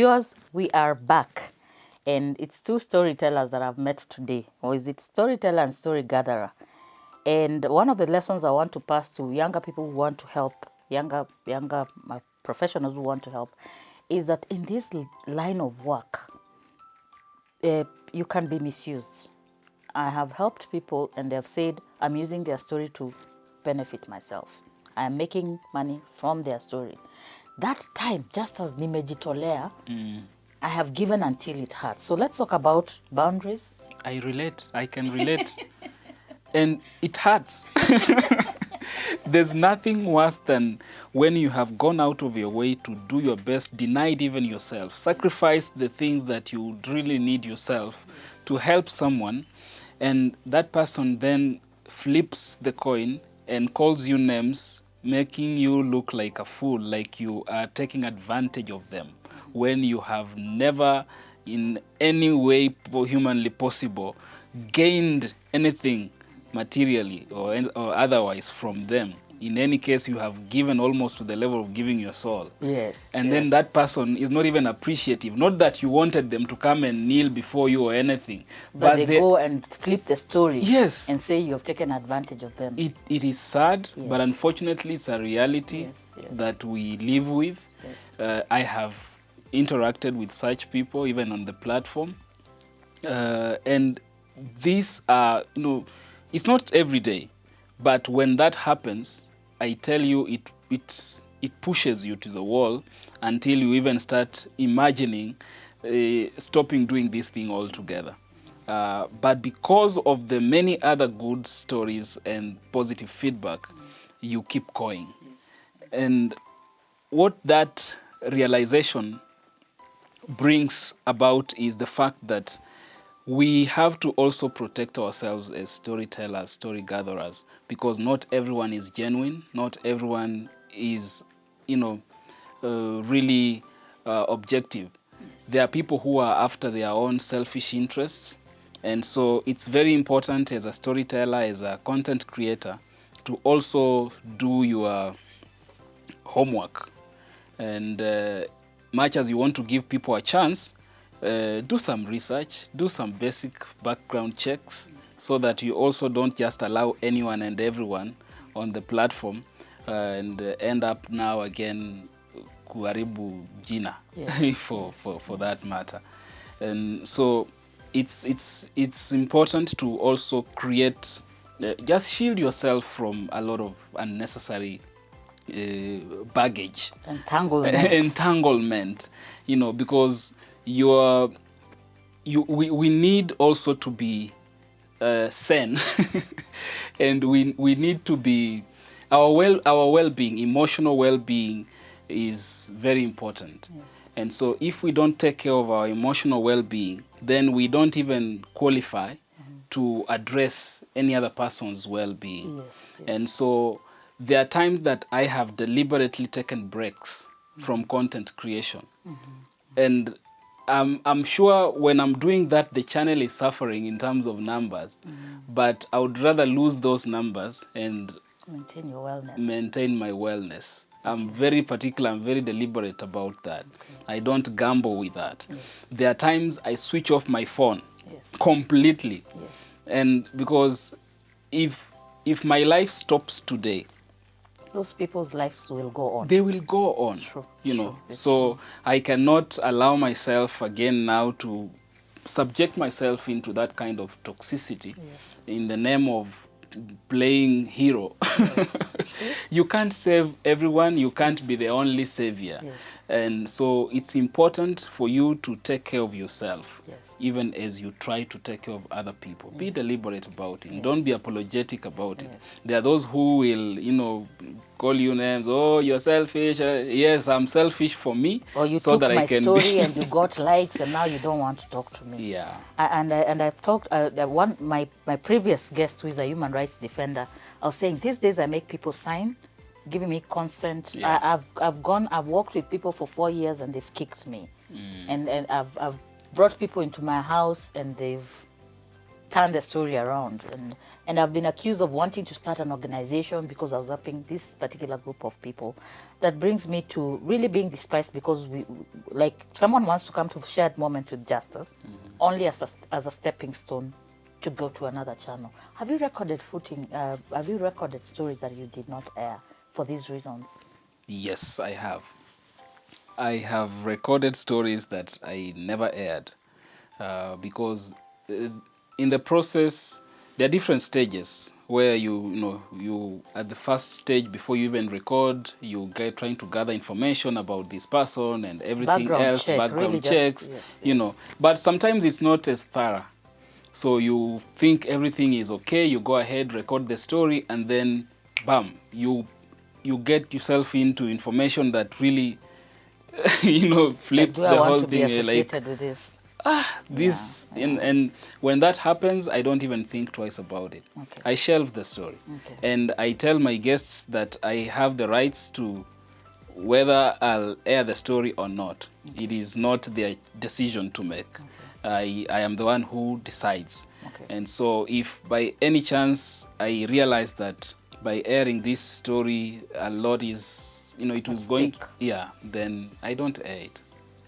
Viewers, we are back, and it's two storytellers that I've met today, or is it storyteller and story gatherer? And one of the lessons I want to pass to younger people who want to help, younger professionals who want to help, is that in this line of work, you can be misused. I have helped people, and they have said, I'm using their story to benefit myself. I am making money from their story. That time, just as nimejitolea, I have given until it hurts. So let's talk about boundaries. I relate. I can relate. And it hurts. There's nothing worse than when you have gone out of your way to do your best, denied even yourself, sacrificed the things that you really need yourself to help someone, and that person then flips the coin and calls you names, making you look like a fool, like you are taking advantage of them, when you have never in any way humanly possible gained anything materially or otherwise from them. In any case, you have given almost to the level of giving your soul. Yes. And then that person is not even appreciative. Not that you wanted them to come and kneel before you or anything. But they go and flip the story. Yes. And say you've taken advantage of them. It is sad, Yes. but unfortunately it's a reality that we live with. Yes. I have interacted with such people even on the platform. And these are, it's not every day, but when that happens, I tell you, it pushes you to the wall until you even start imagining stopping doing this thing altogether. But because of the many other good stories and positive feedback, you keep going. Yes. And what that realization brings about is the fact that we have to also protect ourselves as storytellers, story gatherers, because not everyone is genuine, not everyone is, really objective. There are people who are after their own selfish interests, and so it's very important as a storyteller, as a content creator, to also do your homework. And much as you want to give people a chance, do some research, do some basic background checks, so that you also don't just allow anyone and everyone on the platform and end up now again kuharibu jina. Yes. for that matter. And so it's important to also create, just shield yourself from a lot of unnecessary baggage, entanglement, because we need also to be sane, and we need to be our well-being, emotional well-being is very important. Yes. And so if we don't take care of our emotional well-being, then we don't even qualify to address any other person's well-being. Yes, yes. And so there are times that I have deliberately taken breaks from content creation. And I'm sure when I'm doing that, the channel is suffering in terms of numbers, but I would rather lose those numbers and maintain your wellness. Maintain my wellness. I'm very particular, I'm very deliberate about that. I don't gamble with that. Yes. There are times I switch off my phone completely. Yes. And because if my life stops today, those people's lives will go on. They will go on. True. So I cannot allow myself again now to subject myself into that kind of toxicity in the name of playing hero. Yes. You can't save everyone, you can't be the only savior. Yes. And so it's important for you to take care of yourself, even as you try to take care of other people. Be deliberate about it. Don't be apologetic about it. There are those who will, call you names. Oh, you're selfish. Yes, I'm selfish for me. Or you so took that my I can story and you got likes, and now you don't want to talk to me. Yeah. And I've talked, my previous guest, who is a human rights defender, I was saying these days I make people sign, giving me consent. Yeah. I've worked with people for 4 years and they've kicked me. And I've brought people into my house and they've turn the story around. And I've been accused of wanting to start an organization because I was helping this particular group of people. That brings me to really being despised because like someone wants to come to shared moment with Justus, only as a stepping stone to go to another channel. Have you recorded have you recorded stories that you did not air for these reasons? Yes, I have. I have recorded stories that I never aired because in the process there are different stages where you at the first stage before you even record you get trying to gather information about this person and everything Background else, check, background really checks, yes, you know. But sometimes it's not as thorough. So you think everything is okay, you go ahead, record the story, and then bam, you get yourself into information that really Like, flips do I the want whole to be thing. You're like, associated with this? this, Yeah. and when that happens, I don't even think twice about it. Okay. I shelve the story. Okay. And I tell my guests that I have the rights to whether I'll air the story or not. It is not their decision to make. I am the one who decides. Okay. And so if by any chance I realize that by airing this story a lot is, it was going, stick. then I don't air it.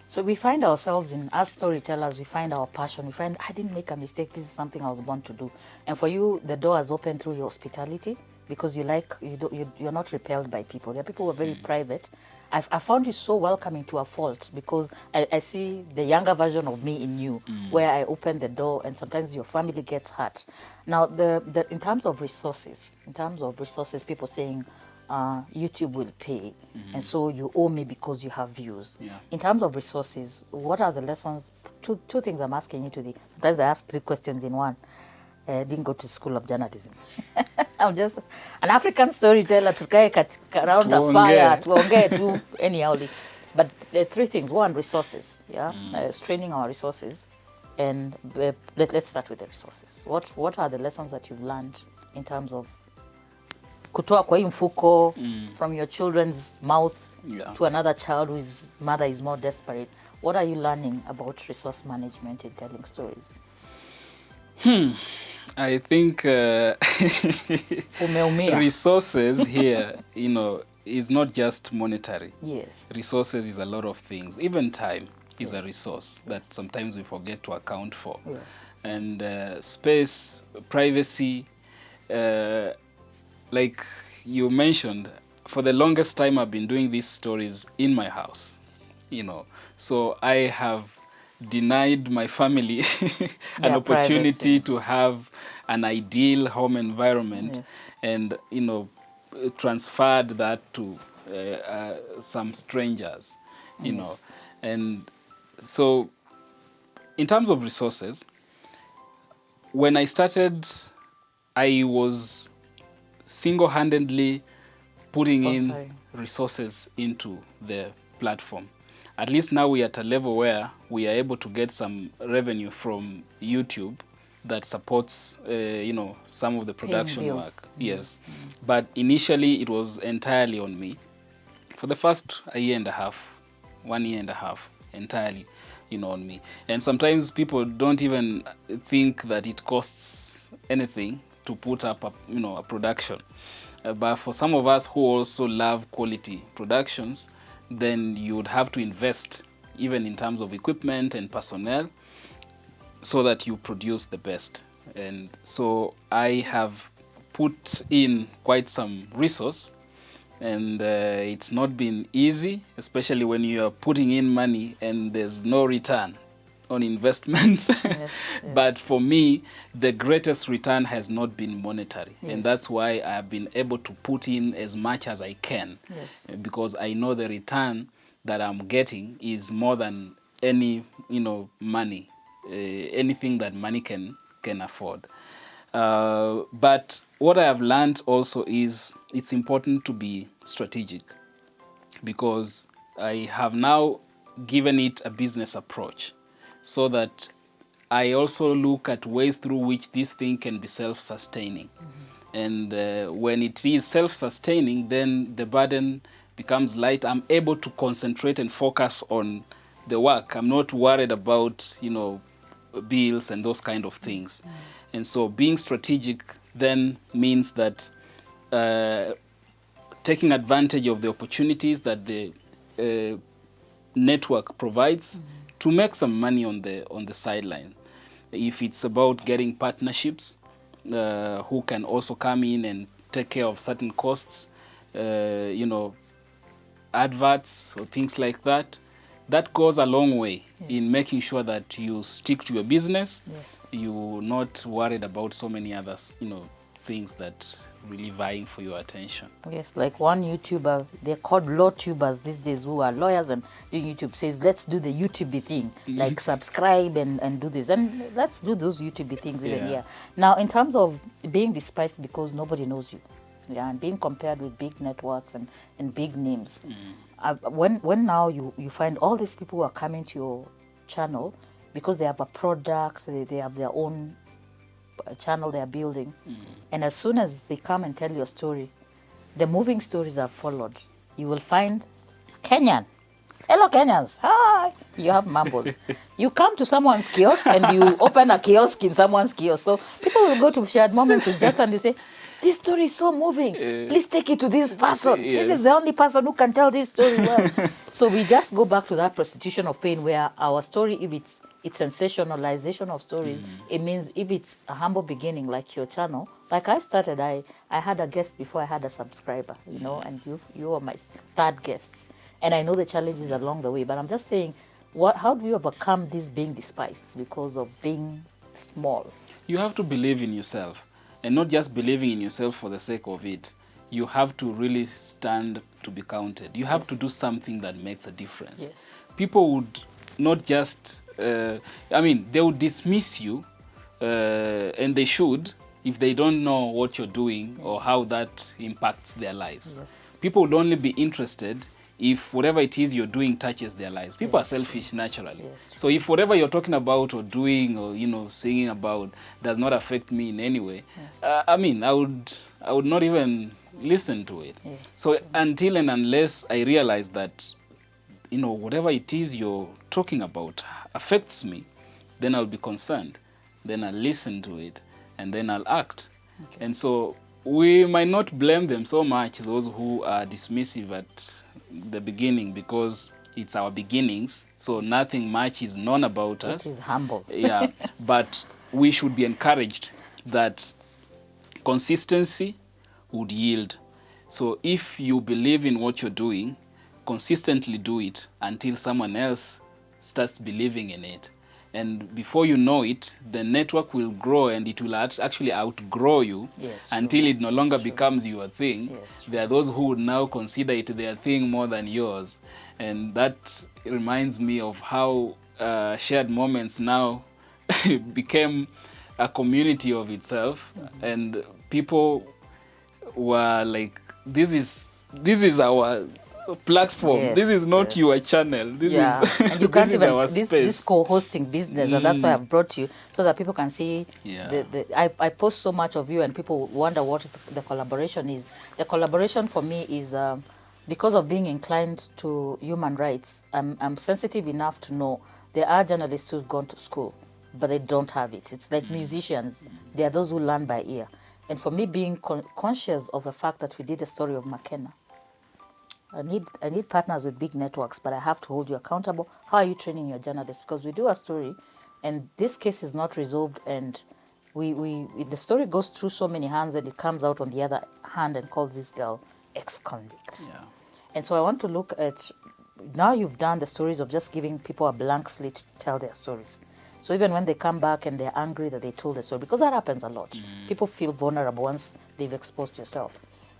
So we find ourselves as storytellers, we find our passion, we find, I didn't make a mistake, this is something I was born to do. And for you, the door has opened through your hospitality because you're not repelled by people. There are people who are very private. I found you so welcoming to a fault because I see the younger version of me in you, where I open the door and sometimes your family gets hurt. Now, in terms of resources, people saying, YouTube will pay, and so you owe me because you have views. Yeah. In terms of resources, what are the lessons? Two things I'm asking you today. Sometimes I ask 3 questions in one. Didn't go to school of journalism. I'm just an African storyteller tukae around a fire tuongee tu anyhow. But there are 3 things. One, resources. Straining our resources. And let's start with the resources. What are the lessons that you've learned in terms of kutoa kwa hii mfuko from your children's mouth to another child whose mother is more desperate? What are you learning about resource management in telling stories? I think resources here, is not just monetary. Yes. Resources is a lot of things. Even time is a resource that sometimes we forget to account for. Yes. And space, privacy, like you mentioned, for the longest time I've been doing these stories in my house, So I have denied my family an opportunity to have an ideal home environment, and transferred that to some strangers, and so in terms of resources, when I started, I was single-handedly putting in resources into the platform. At least now we are at a level where we are able to get some revenue from YouTube that supports, some of the production work. Yes. But initially it was entirely on me. For the first 1 year and a half, entirely, on me. And sometimes people don't even think that it costs anything to put up a production. But for some of us who also love quality productions, then you would have to invest even in terms of equipment and personnel so that you produce the best. And so I have put in quite some resource, and it's not been easy, especially when you are putting in money and there's no return on investment. But for me, the greatest return has not been monetary. And that's why I've been able to put in as much as I can, because I know the return that I'm getting is more than any, money, anything that money can afford. But what I have learned also is it's important to be strategic, because I have now given it a business approach, so that I also look at ways through which this thing can be self-sustaining. And when it is self-sustaining, then the burden becomes light. I'm able to concentrate and focus on the work. I'm not worried about, bills and those kind of things. And so being strategic then means that taking advantage of the opportunities that the network provides to make some money on the sideline. If it's about getting partnerships who can also come in and take care of certain costs, adverts or things like that, that goes a long way in making sure that you stick to your business. You're not worried about so many others, things that really vying for your attention. Yes, like one YouTuber, they're called law tubers these days, who are lawyers and doing YouTube, says, let's do the YouTube thing, like subscribe and do this. And let's do those YouTube things even here. Now, in terms of being despised because nobody knows you, and being compared with big networks and big names, when now you find all these people who are coming to your channel because they have a product, they have their own channel they are building, and as soon as they come and tell your story, the moving stories are followed. You will find Kenyan. Hello, Kenyans. Hi. You have mambos. You come to someone's kiosk and you open a kiosk in someone's kiosk. So people will go to shared moments with Justus and you say, this story is so moving. Please take it to this person. This is the only person who can tell this story well. So we just go back to that prostitution of pain, where our story, if it's sensationalization of stories, it means if it's a humble beginning like your channel, like I started, I had a guest before I had a subscriber, and you are my third guest. And I know the challenges along the way, but I'm just saying, how do you overcome this being despised because of being small? You have to believe in yourself, and not just believing in yourself for the sake of it. You have to really stand to be counted. You have to do something that makes a difference. People would not just, they would dismiss you, and they should, if they don't know what you're doing or how that impacts their lives. People would only be interested if whatever it is you're doing touches their lives. People are selfish naturally. So if whatever you're talking about or doing or singing about does not affect me in any way, I would not even listen to it. So until and unless I realize that whatever it is you're talking about affects me, then I'll be concerned. Then I'll listen to it, and then I'll act. And so we might not blame them so much, those who are dismissive at the beginning, because it's our beginnings, so nothing much is known about us. It is humble. But we should be encouraged that consistency would yield. So if you believe in what you're doing, consistently do it until someone else starts believing in it. And before you know it, the network will grow and it will actually outgrow you until it no longer becomes your thing. There are those who would now consider it their thing more than yours. And that reminds me of how shared moments now became a community of itself. And people were like, this is our platform. This is not your channel. This is and you can't even our space. This co-hosting business, and that's why I've brought you, so that people can see. I post so much of you, and people wonder what the collaboration is. The collaboration for me is because of being inclined to human rights. I'm sensitive enough to know there are journalists who've gone to school, but they don't have it. It's like musicians. There are those who learn by ear. And for me, being conscious of the fact that we did a story of McKenna, I need partners with big networks, but I have to hold you accountable. How are you training your journalists? Because we do a story, and this case is not resolved, and the story goes through so many hands, and it comes out on the other hand and calls this girl ex-convict. And so I want to look at, now you've done the stories of just giving people a blank slate to tell their stories. So even when they come back and they're angry that they told the story, because that happens a lot. People feel vulnerable once they've exposed yourself.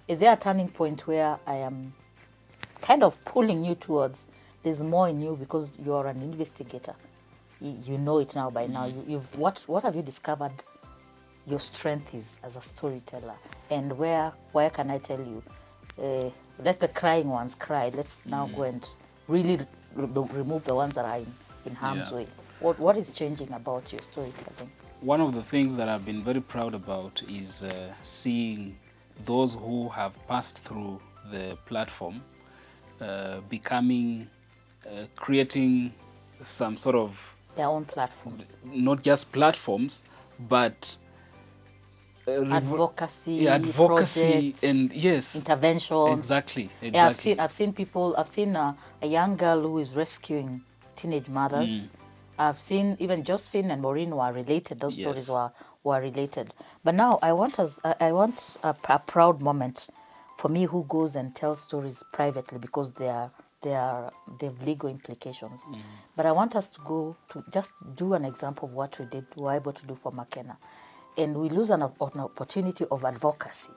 Is there a turning point where I am kind of pulling you towards there's more in you because you're an investigator? You know it now by now. What have you discovered your strength is as a storyteller? And where can I tell you, let the crying ones cry. Let's now go and really remove the ones that are in harm's way. What is changing about your storytelling? One of the things that I've been very proud about is seeing those who have passed through the platform creating some sort of Their own platforms. not just platforms, but Advocacy, advocacy projects, and yes, interventions. exactly, Yeah, exactly. I've seen people. I've seen a young girl who is rescuing teenage mothers. I've seen even Josephine and Maureen were related. Those stories Yes. were related. But now I want a proud moment for me who goes and tells stories privately because they have legal implications. But I want us to go to just do an example of what we were able to do for McKenna. And we lose an opportunity of advocacy,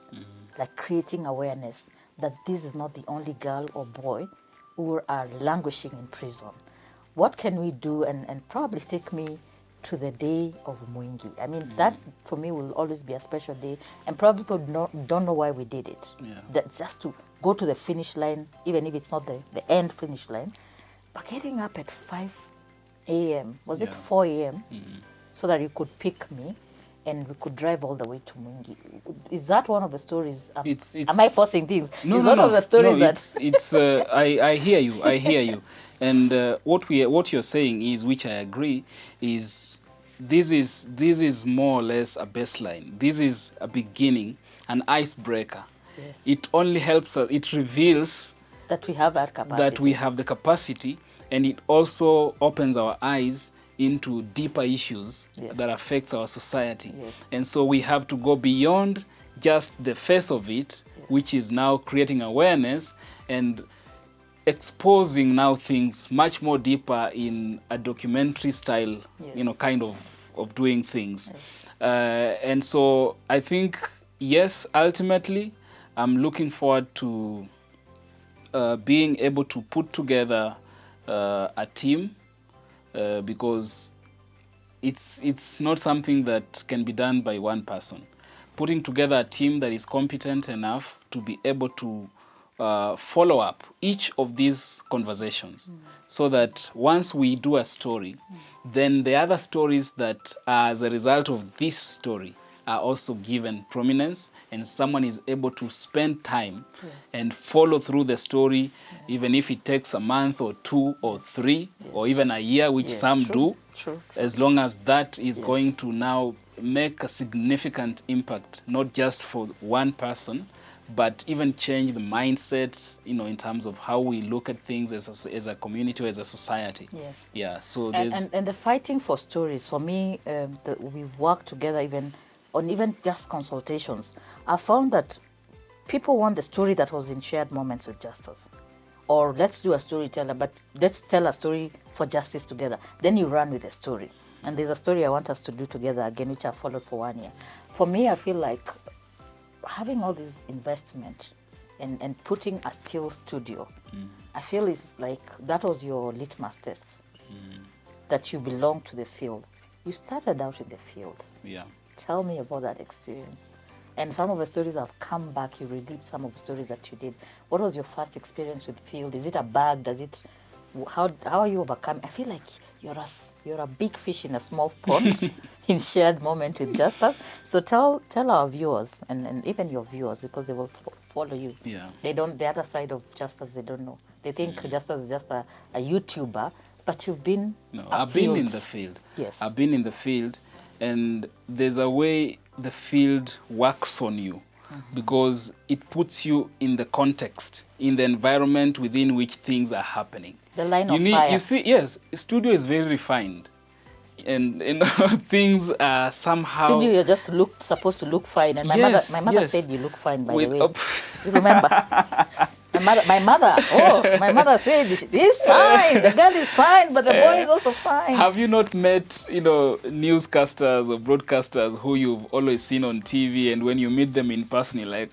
like creating awareness that this is not the only girl or boy who are languishing in prison. What can we do? And probably take me to the day of Mwingi. I mean, that for me will always be a special day. And probably people don't know why we did it. Yeah. That's just to go to the finish line, even if it's not the end finish line. But getting up at 5 a.m., was it Yeah. 4 a.m., so that you could pick me and we could drive all the way to Mwingi. Is that one of the stories? It's Am I forcing things? no, Is no, one no, of the stories no. that It's. I hear you. I hear you. And what you're saying is, which I agree, is this is more or less a baseline. This is a beginning, an icebreaker. Yes. It only helps us. It reveals that we have that capacity? that we have the capacity, and it also opens our eyes into deeper issues Yes. that affects our society. Yes. And so we have to go beyond just the face of it, which is now creating awareness and exposing now things much more deeper in a documentary style, Yes. kind of doing things. And so I think, yes, ultimately, I'm looking forward to being able to put together a team because it's not something that can be done by one person. Putting together a team that is competent enough to be able to follow up each of these conversations so that once we do a story, then the other stories that are as a result of this story are also given prominence, and someone is able to spend time and follow through the story, even if it takes a month or 2 or 3 or even a year, which some do, True. as long as that is going to now make a significant impact, not just for one person, but even change the mindset, in terms of how we look at things as a community or as a society. Yes. Yeah. So And the fighting for stories, for me, we've worked together even on even just consultations. I found that people want the story that was in shared moments with Justus. Or let's do a storyteller, but let's tell a story for justice together. Then you run with the story. And there's a story I want us to do together again, which I followed for 1 year. For me, I feel like having all this investment and putting a still studio, I feel it's like that was your litmus test, that you belong to the field. You started out in the field. yeah. Tell me about that experience. And some of the stories have come back, you relived some of the stories that you did. What was your first experience with field? Is it a bug? How are you overcome? I feel like you're a big fish in a small pond in shared moment with Justus. So tell our viewers and even your viewers, because they will follow you. Yeah. They don't, the other side of Justus, they don't know. They think Justus is just a YouTuber, but you've been I've been in the field. Yes. I've been in the field, and there's a way the field works on you because it puts you in the context, in the environment within which things are happening. The line of fire. You see, yes, studio is very refined, and things are somehow. Studio, you're just supposed to look fine, and my mother said you look fine. By the way, you remember? My mother said he's fine. The girl is fine, but the boy is also fine. Have you not met, newscasters or broadcasters who you've always seen on TV, and when you meet them in person, you're like,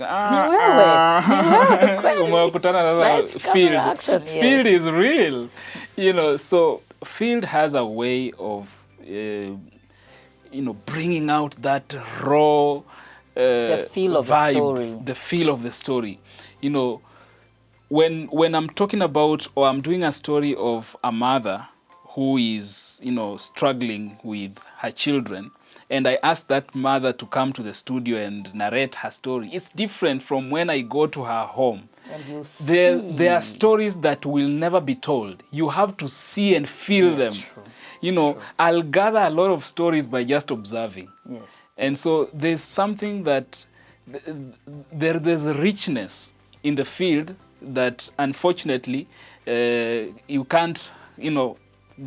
field is real, So field has a way of, bringing out that raw the feel of vibe, the story. the feel of the story, When I'm talking about, or I'm doing a story of a mother who is, struggling with her children, and I ask that mother to come to the studio and narrate her story, it's different from when I go to her home. And you see. There are stories that will never be told. You have to see and feel them. True. You know, I'll gather a lot of stories by just observing. Yes. And so there's something that there's a richness in the field that unfortunately you can't, you know,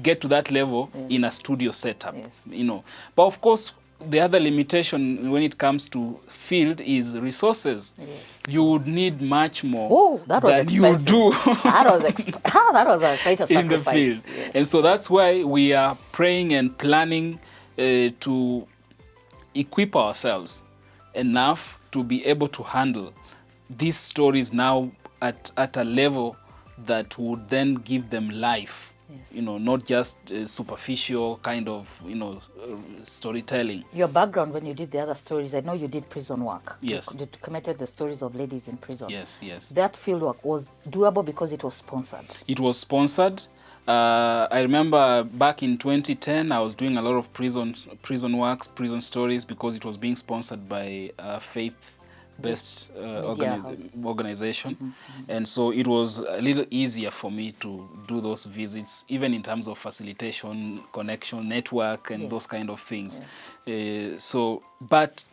get to that level in a studio setup. Yes. You know, but of course the other limitation when it comes to field is resources. Yes. You would need much more Oh, that was than expensive. you do That was quite a sacrifice. in the field. Yes. And so that's why we are praying and planning to equip ourselves enough to be able to handle these stories now at a level that would then give them life. Yes. You know, not just superficial kind of, you know, storytelling. Your background when you did the other stories, I know you did prison work. Yes. You documented the stories of ladies in prison. Yes, yes. That field work was doable because it was sponsored. It was sponsored. I remember back in 2010, I was doing a lot of prison works, prison stories, because it was being sponsored by a faith-based organization. And so it was a little easier for me to do those visits, even in terms of facilitation, connection, network, and those kind of things. But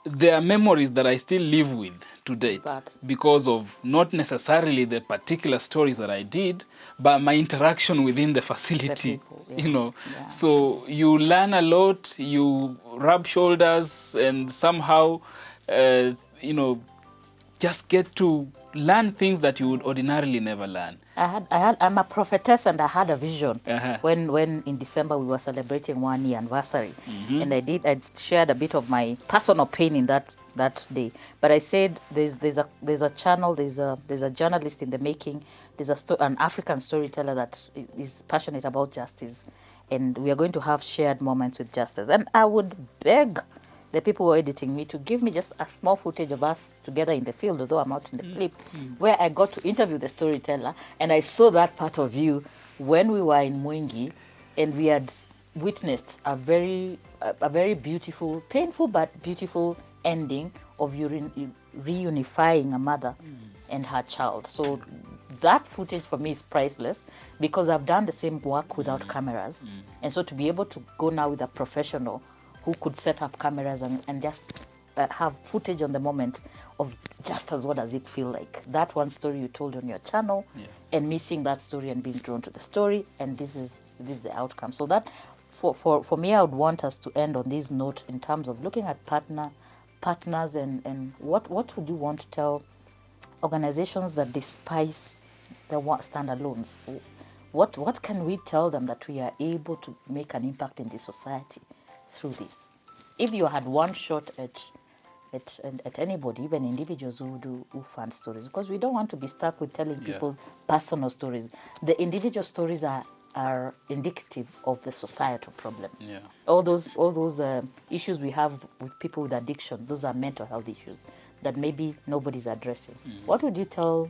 there are memories that I still live with to date because of not necessarily the particular stories that I did, but my interaction within the facility. You know, so you learn a lot, you rub shoulders, and somehow, you know, just get to learn things that you would ordinarily never learn. I'm a prophetess, and I had a vision when in December we were celebrating 1 year anniversary, and I shared a bit of my personal pain in that day. But I said there's a channel, there's a journalist in the making, there's an African storyteller that is passionate about justice, and we are going to have shared moments with Justus. And I would beg the people who were editing me to give me just a small footage of us together in the field, although I'm not in the clip, where I got to interview the storyteller, and I saw that part of you when we were in Mwingi, and we had witnessed a very beautiful, painful but beautiful ending of you reunifying a mother and her child. So that footage for me is priceless, because I've done the same work without cameras, and so to be able to go now with a professional who could set up cameras and just have footage on the moment of just as what does it feel like. That one story you told on your channel, and me seeing that story and being drawn to the story, and this is the outcome. So that, for me, I would want us to end on this note in terms of looking at partners and what would you want to tell organizations that despise the standalones? What can we tell them that we are able to make an impact in this society through this? If you had one shot at anybody, even individuals who fund stories, because we don't want to be stuck with telling people's personal stories. The individual stories are indicative of the societal problem. All those issues we have with people with addiction, those are mental health issues that maybe nobody's addressing. What would you tell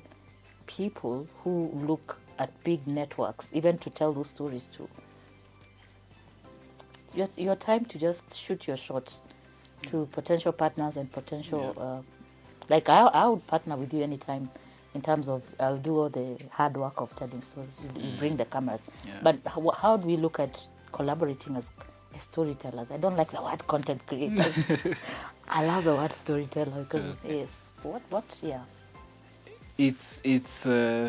people who look at big networks, even to tell those stories to? Your time to just shoot your shot to potential partners and potential like I would partner with you anytime in terms of I'll do all the hard work of telling stories. You bring the cameras, but how do we look at collaborating as storytellers? I don't like the word content creators. I love the word storyteller because it's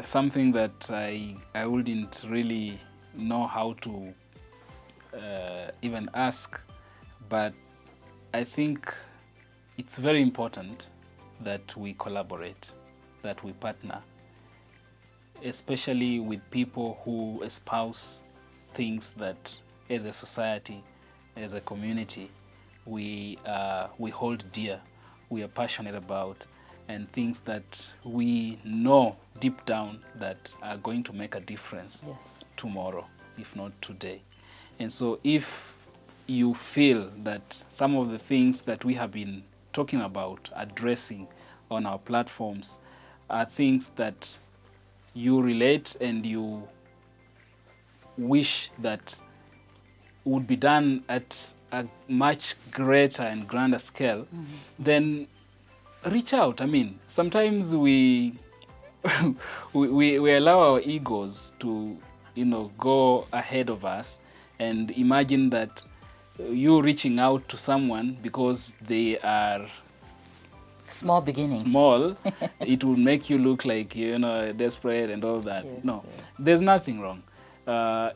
something that I wouldn't really know how to even ask, but I think it's very important that we collaborate, that we partner, especially with people who espouse things that as a society, as a community, we hold dear, we are passionate about, and things that we know deep down that are going to make a difference tomorrow, if not today. And so if you feel that some of the things that we have been talking about, addressing on our platforms, are things that you relate and you wish that would be done at a much greater and grander scale, then reach out. I mean, sometimes we allow our egos to, go ahead of us, And imagine that you reaching out to someone because they are Small beginnings. small, it will make you look like, desperate and all that. Yes, No, yes. there's nothing wrong.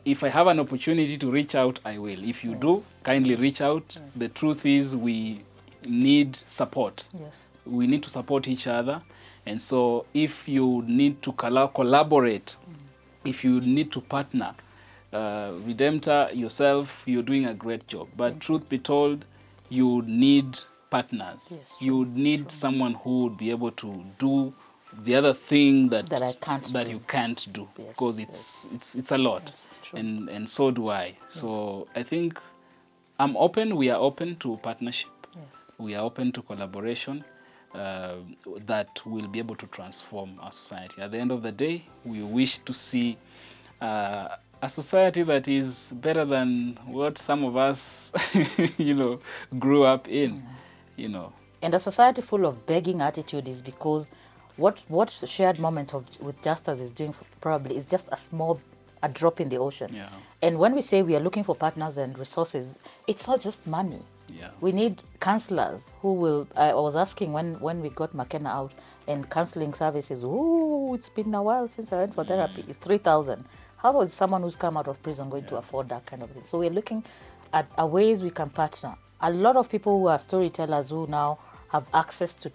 If I have an opportunity to reach out, I will. If you do, kindly reach out. The truth is we need support. Yes. We need to support each other. And so if you need to collaborate, if you need to partner, Redemptor, yourself, you're doing a great job. But truth be told, you need partners. Yes, You need someone who would be able to do the other thing that I can't do. you can't do, Yes, because it's a lot. Yes, true. And so do I. So I think I'm open. We are open to partnership. Yes. We are open to collaboration that will be able to transform our society. At the end of the day, we wish to see a society that is better than what some of us, grew up in, And a society full of begging attitude is because what shared moment with Justus is doing probably is just a drop in the ocean. Yeah. And when we say we are looking for partners and resources, it's not just money. Yeah. We need counselors who will. I was asking when we got McKenna out and counseling services. Ooh, it's been a while since I went for therapy. It's 3,000. How is someone who's come out of prison going to afford that kind of thing? So we're looking at ways we can partner. A lot of people who are storytellers who now have access to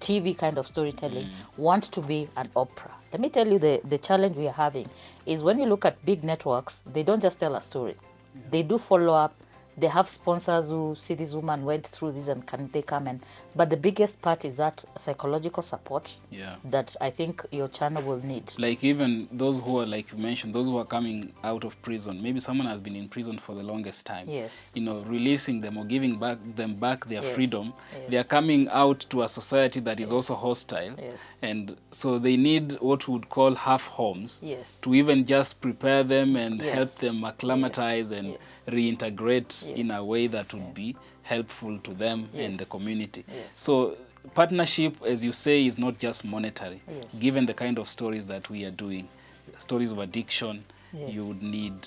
TV kind of storytelling want to be an opera. Let me tell you the challenge we are having is when you look at big networks, they don't just tell a story. Yeah. They do follow up. They have sponsors who see this woman went through this and can they come in. But the biggest part is that psychological support that I think your channel will need. Like even those who are, like you mentioned, those who are coming out of prison, maybe someone has been in prison for the longest time. Yes. Releasing them or giving them back their freedom. Yes. They are coming out to a society that is also hostile. Yes. And so they need what we would call half homes to even just prepare them and help them acclimatize and reintegrate in a way that would be helpful to them and the community. So partnership, as you say, is not just monetary. Given the kind of stories that we are doing, stories of addiction, you would need,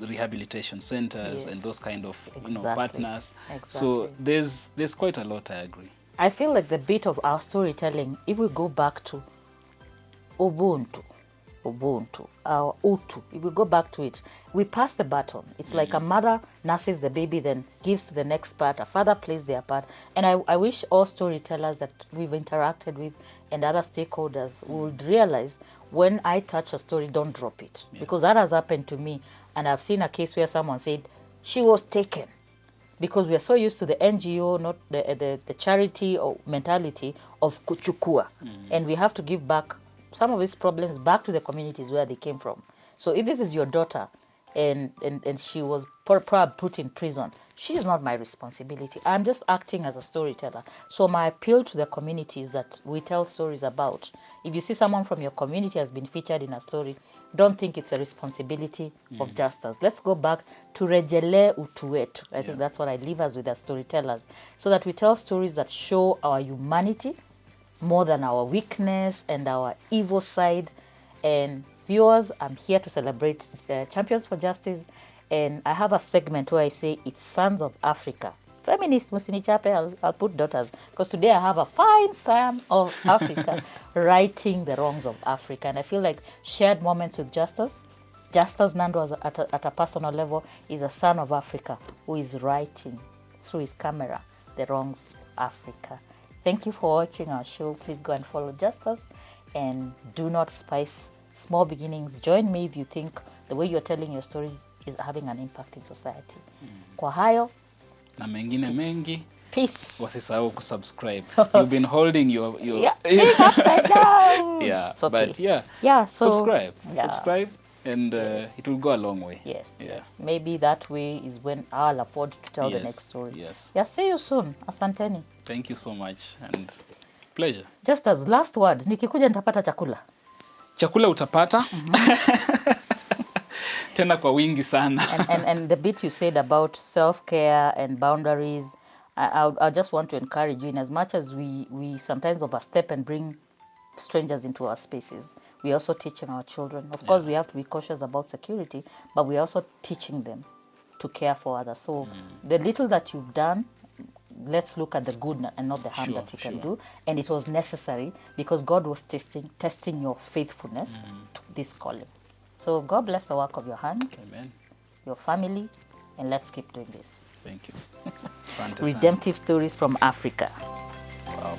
rehabilitation centers and those kind of, partners. So there's quite a lot, I agree. I feel like the bit of our storytelling, if we go back to Ubuntu, our Utu, if we go back to it, we pass the baton. It's like a mother nurses the baby, then gives to the next part, a father plays their part. And I wish all storytellers that we've interacted with and other stakeholders would realize when I touch a story, don't drop it. Because that has happened to me. And I've seen a case where someone said, she was taken. Because we are so used to the NGO, not the charity or mentality of kuchukua. And we have to give back some of these problems back to the communities where they came from. So if this is your daughter and she was probably put in prison, she is not my responsibility. I'm just acting as a storyteller. So my appeal to the communities that we tell stories about, if you see someone from your community has been featured in a story, don't think it's a responsibility of Justus. Let's go back to rejele utu wetu. I think that's what I leave us with as storytellers, so that we tell stories that show our humanity more than our weakness and our evil side. And viewers, I'm here to celebrate Champions for Justice, and I have a segment where I say it's Sons of Africa. Feminists, musinichape, I'll put daughters, because today I have a fine son of Africa righting the wrongs of Africa. And I feel like shared moments with Justus Nando at a personal level is a son of Africa who is writing through his camera the wrongs of Africa. Thank you for watching our show. Please go and follow Justus, and do not spice small beginnings. Join me if you think the way you're telling your stories is having an impact in society. Kwa hayo na mengine mengi, peace. Wasisahau kusubscribe. You've been holding your upside down. Okay. So subscribe and it will go a long way. Yes. Maybe that way is when I'll afford to tell the next story. See you soon. Asanteni. Thank you so much and pleasure. Just as last word, nikikuja nitapata chakula. Chakula utapata. Tena kwa wingi sana. and the bit you said about self-care and boundaries, I just want to encourage you, in as much as we sometimes overstep and bring strangers into our spaces, we're also teaching our children. Of course, we have to be cautious about security, but we're also teaching them to care for others. So the little that you've done, let's look at the good and not the harm Sure, that you can sure. do. And it was necessary because God was testing your faithfulness to this calling. So God bless the work of your hands, Amen. your family, and let's keep doing this. Thank you. Asante sana. Redemptive stories from Africa. Wow.